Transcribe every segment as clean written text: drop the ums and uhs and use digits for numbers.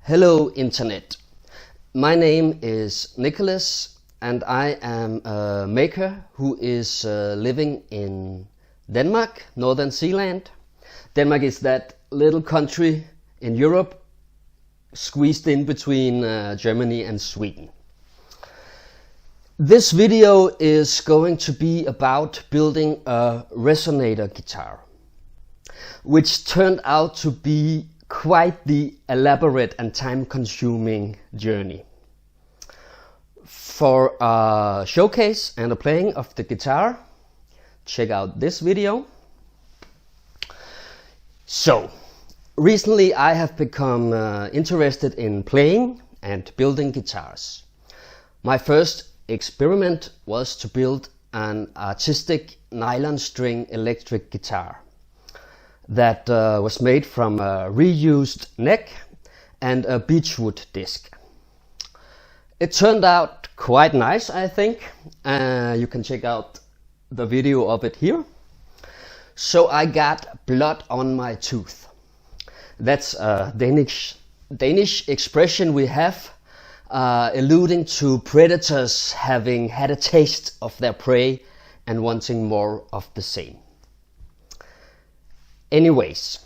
Hello Internet, my name is Nicholas and I am a maker who is living in Denmark, Northern Zealand. Denmark is that little country in Europe squeezed in between Germany and Sweden. This video is going to be about building a resonator guitar, which turned out to be quite the elaborate and time-consuming journey. For a showcase and a playing of the guitar, check out this video. So, recently I have become interested in playing and building guitars. My first experiment was to build an artistic nylon string electric guitar that was made from a reused neck and a beechwood disc. It turned out quite nice, I think. You can check out the video of it here. So I got blood on my tooth. That's a Danish expression we have, alluding to predators having had a taste of their prey and wanting more of the same. Anyways,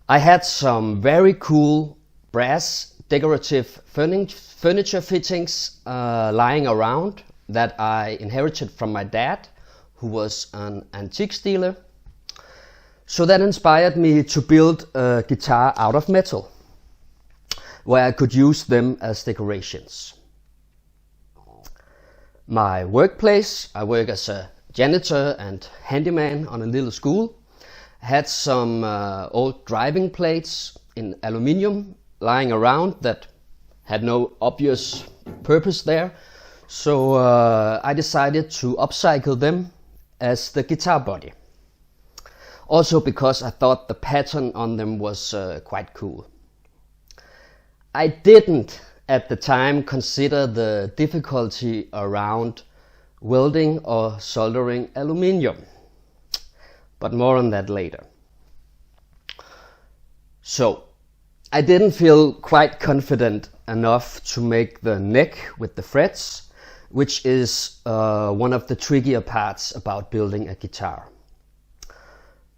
I had some very cool brass decorative furniture fittings lying around that I inherited from my dad, who was an antiques dealer. So that inspired me to build a guitar out of metal, where I could use them as decorations. My workplace, I work as a janitor and handyman on a little school, had some old driving plates in aluminium lying around that had no obvious purpose there. So I decided to upcycle them as the guitar body. Also because I thought the pattern on them was quite cool. I didn't at the time consider the difficulty around welding or soldering aluminium, but more on that later. So I didn't feel quite confident enough to make the neck with the frets, which is one of the trickier parts about building a guitar.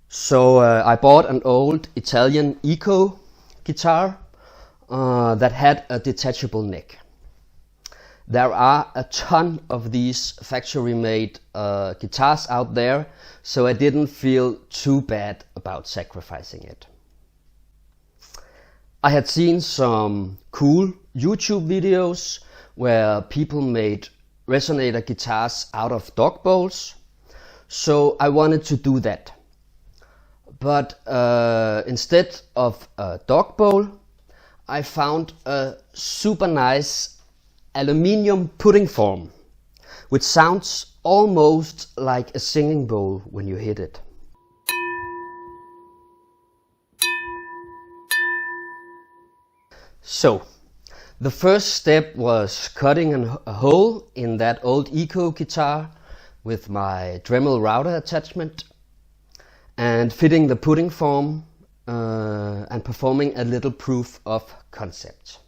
So I bought an old Italian eco guitar that had a detachable neck. There are a ton of these factory-made guitars out there, so I didn't feel too bad about sacrificing it. I had seen some cool YouTube videos where people made resonator guitars out of dog bowls, so I wanted to do that. But instead of a dog bowl, I found a super nice aluminium pudding form, which sounds almost like a singing bowl when you hit it. So, the first step was cutting a hole in that old eco guitar with my Dremel router attachment and fitting the pudding form and performing a little proof of concept.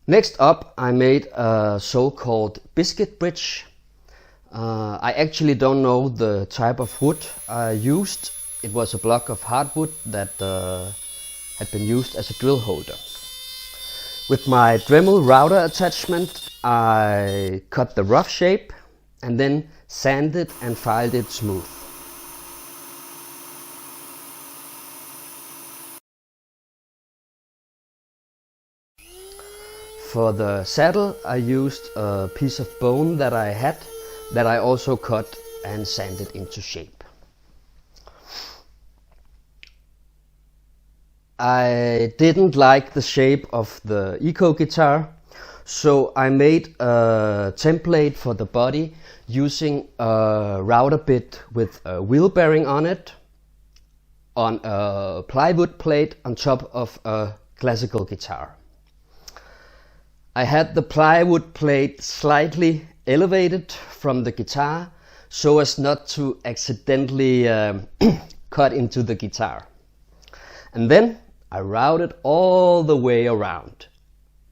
Next up, I made a so-called biscuit bridge. I actually don't know the type of wood I used. It was a block of hardwood that had been used as a drill holder. With my Dremel router attachment, I cut the rough shape and then sanded and filed it smooth. For the saddle, I used a piece of bone that I had that I also cut and sanded into shape. I didn't like the shape of the eco guitar, so I made a template for the body using a router bit with a wheel bearing on it, on a plywood plate on top of a classical guitar. I had the plywood plate slightly elevated from the guitar so as not to accidentally cut into the guitar. And then I routed all the way around,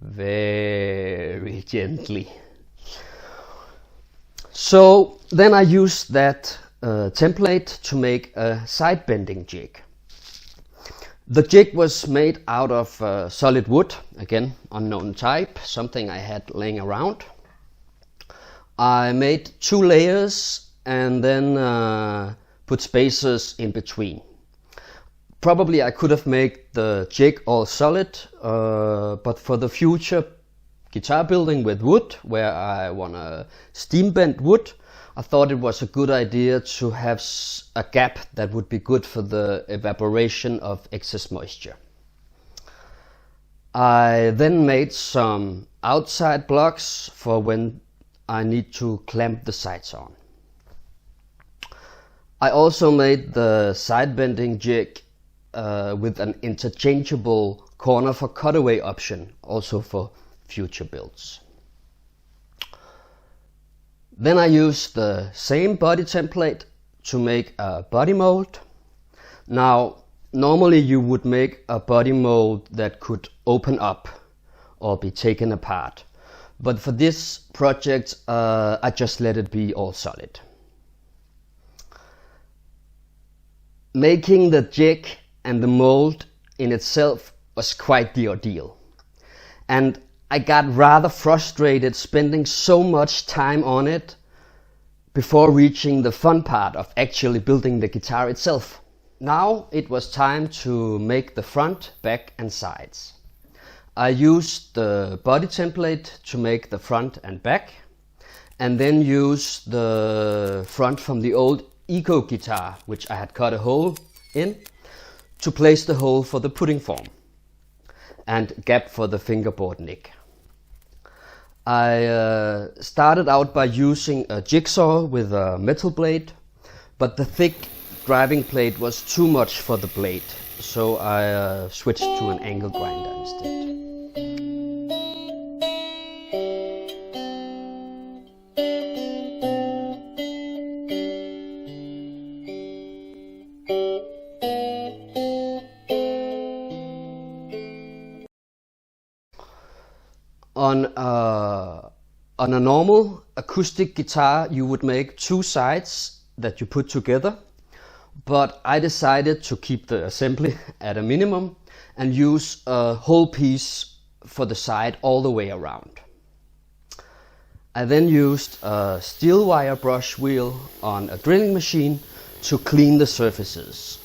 very gently. So then I used that template to make a side bending jig. The jig was made out of solid wood, again unknown type, something I had laying around. I made 2 layers and then put spacers in between. Probably I could have made the jig all solid, but for the future guitar building with wood, where I want to steam bend wood, I thought it was a good idea to have a gap that would be good for the evaporation of excess moisture. I then made some outside blocks for when I need to clamp the sides on. I also made the side bending jig with an interchangeable corner for cutaway option, also for future builds. Then I used the same body template to make a body mold. Now, normally you would make a body mold that could open up or be taken apart. But for this project, I just let it be all solid. Making the jig and the mold in itself was quite the ordeal. And I got rather frustrated spending so much time on it before reaching the fun part of actually building the guitar itself. Now it was time to make the front, back and sides. I used the body template to make the front and back, and then used the front from the old Eco guitar, which I had cut a hole in, to place the hole for the pudding form and gap for the fingerboard neck. I started out by using a jigsaw with a metal blade, but the thick driving plate was too much for the blade, so I switched to an angle grinder instead. On a normal acoustic guitar, you would make 2 sides that you put together, but I decided to keep the assembly at a minimum and use a whole piece for the side all the way around. I then used a steel wire brush wheel on a drilling machine to clean the surfaces.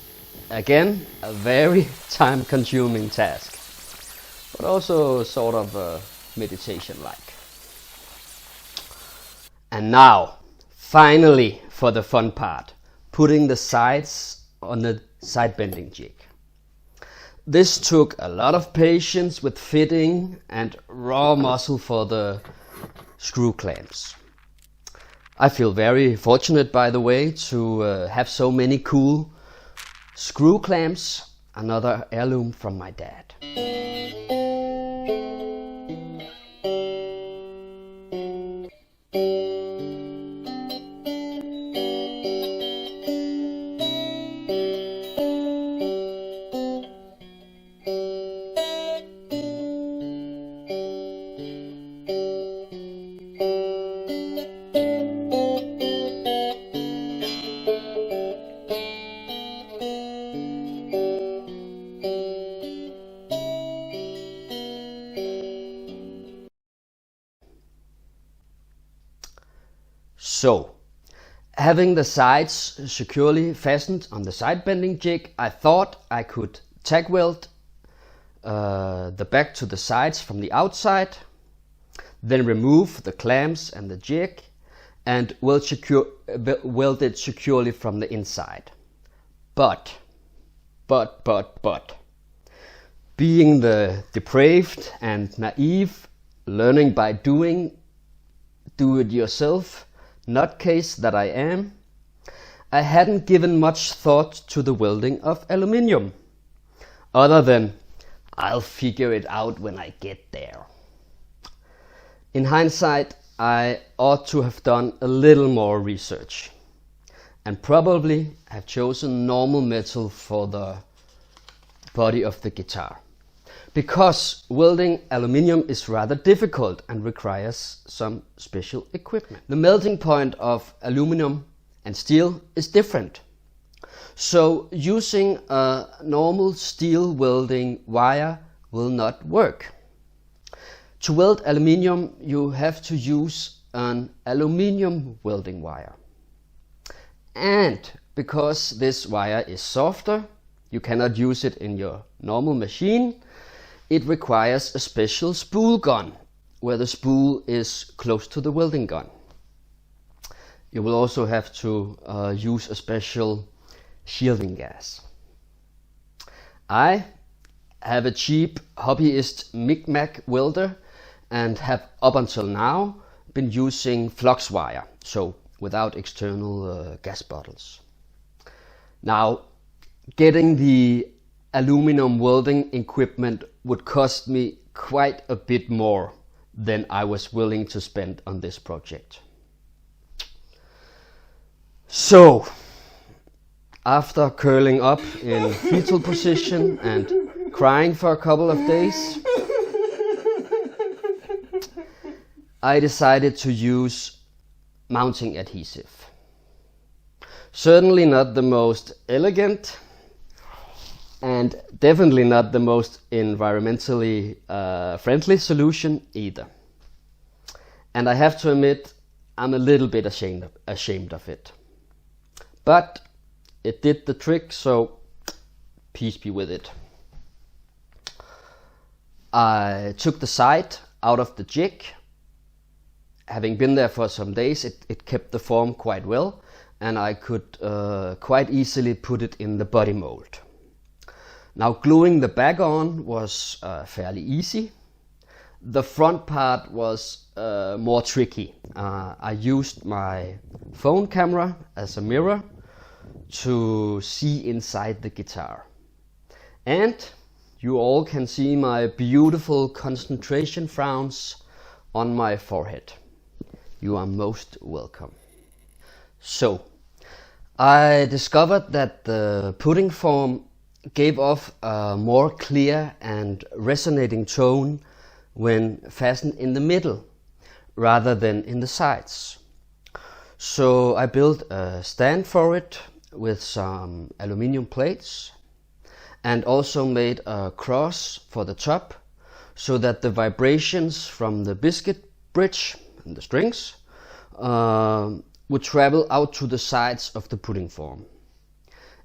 Again, a very time-consuming task, but also sort of meditation-like. And now, finally, for the fun part, putting the sides on the side bending jig. This took a lot of patience with fitting and raw muscle for the screw clamps. I feel very fortunate, by the way, to have so many cool screw clamps, another heirloom from my dad. So, having the sides securely fastened on the side bending jig, I thought I could tack weld the back to the sides from the outside, then remove the clamps and the jig and weld it securely from the inside. But, being the depraved and naive, learning by doing, do-it-yourself nutcase that I am, I hadn't given much thought to the welding of aluminium, other than I'll figure it out when I get there. In hindsight, I ought to have done a little more research and probably have chosen normal metal for the body of the guitar, because welding aluminium is rather difficult and requires some special equipment. The melting point of aluminum and steel is different, so using a normal steel welding wire will not work. To weld aluminium, you have to use an aluminium welding wire. And because this wire is softer, you cannot use it in your normal machine. It requires a special spool gun, where the spool is close to the welding gun. You will also have to use a special shielding gas. I have a cheap hobbyist Mic-Mac welder and have up until now been using flux wire, so without external gas bottles. Now, getting the aluminum welding equipment would cost me quite a bit more than I was willing to spend on this project. So, after curling up in fetal position and crying for a couple of days, I decided to use mounting adhesive. Certainly not the most elegant and definitely not the most environmentally friendly solution either. And I have to admit, I'm a little bit ashamed of it. But it did the trick, so peace be with it. I took the side out of the jig. Having been there for some days, it kept the form quite well, and I could quite easily put it in the body mold. Now, gluing the back on was fairly easy. The front part was more tricky. I used my phone camera as a mirror to see inside the guitar. And you all can see my beautiful concentration frowns on my forehead. You are most welcome. So, I discovered that the pudding form gave off a more clear and resonating tone when fastened in the middle rather than in the sides. So I built a stand for it with some aluminium plates and also made a cross for the top so that the vibrations from the biscuit bridge and the strings would travel out to the sides of the pudding form.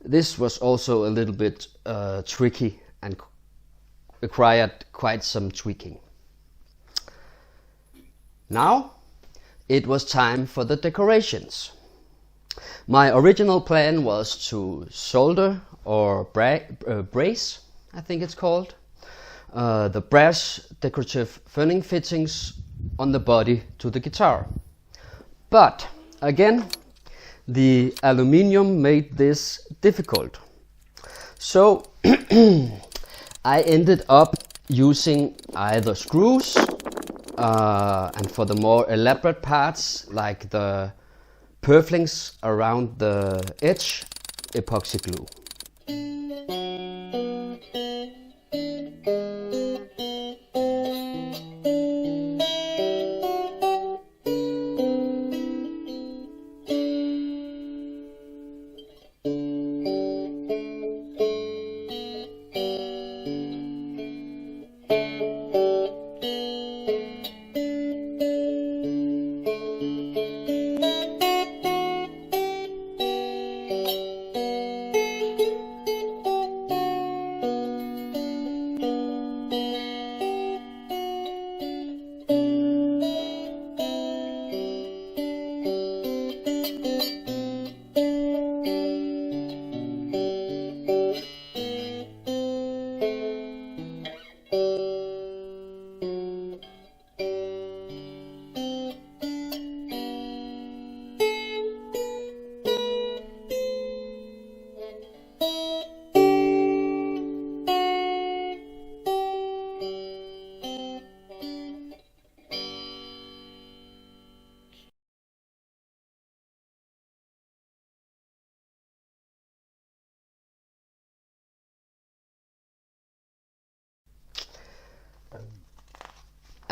This was also a little bit tricky and required quite some tweaking. Now it was time for the decorations. My original plan was to solder or brace, I think it's called, the brass decorative fanning fittings on the body to the guitar. But again, the aluminium made this difficult. So I ended up using either screws and for the more elaborate parts, like the purflings around the edge, epoxy glue.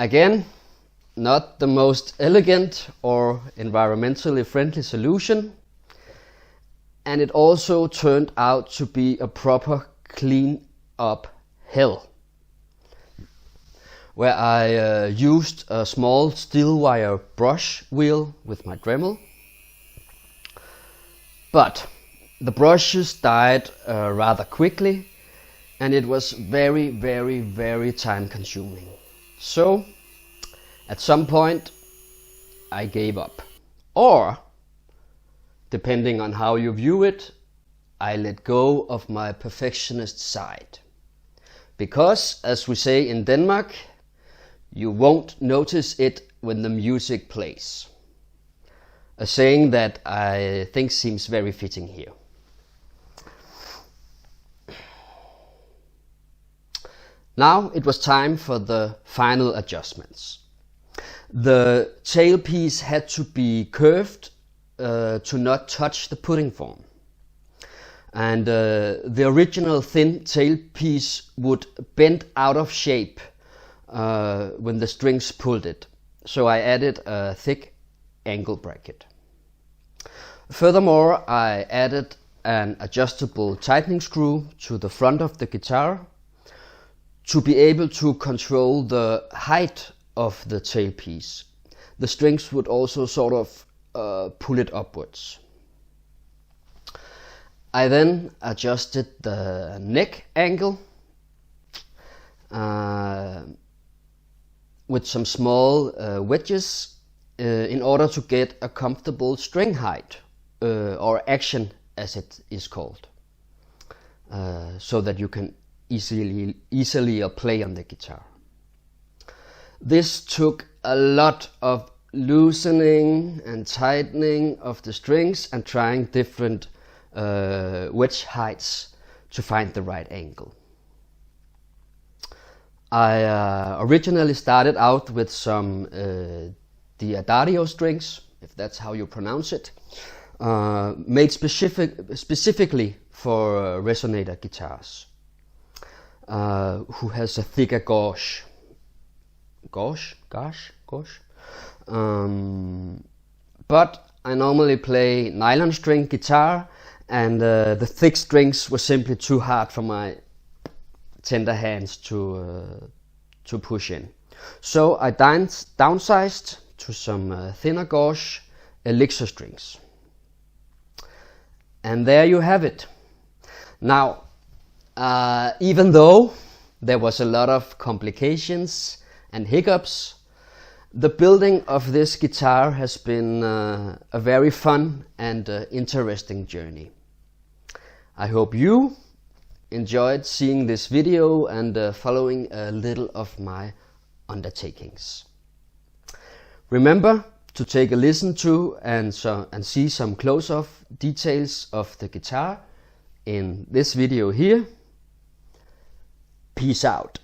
Again, not the most elegant or environmentally friendly solution, and it also turned out to be a proper clean up hell, where I used a small steel wire brush wheel with my Dremel, but the brushes died rather quickly, and it was very time consuming. So at some point I gave up, or depending on how you view it, I let go of my perfectionist side. Because, as we say in Denmark, you won't notice it when the music plays. A saying that I think seems very fitting here. Now it was time for the final adjustments. The tailpiece had to be curved to not touch the pudding form. And the original thin tailpiece would bend out of shape when the strings pulled it. So I added a thick angle bracket. Furthermore, I added an adjustable tightening screw to the front of the guitar to be able to control the height of the tailpiece. The strings would also sort of pull it upwards. I then adjusted the neck angle with some small wedges in order to get a comfortable string height, or action as it is called, so that you can easily play on the guitar. This took a lot of loosening and tightening of the strings and trying different wedge heights to find the right angle. I originally started out with some Diadario strings, if that's how you pronounce it, made specifically for resonator guitars, who has a thicker gauge. But I normally play nylon string guitar, and the thick strings were simply too hard for my tender hands to push in. So I downsized to some thinner gauge elixir strings. And there you have it. Now, even though there was a lot of complications and hiccups, the building of this guitar has been a very fun and interesting journey. I hope you enjoyed seeing this video and following a little of my undertakings. Remember to take a listen to and see some close-up details of the guitar in this video here. Peace out.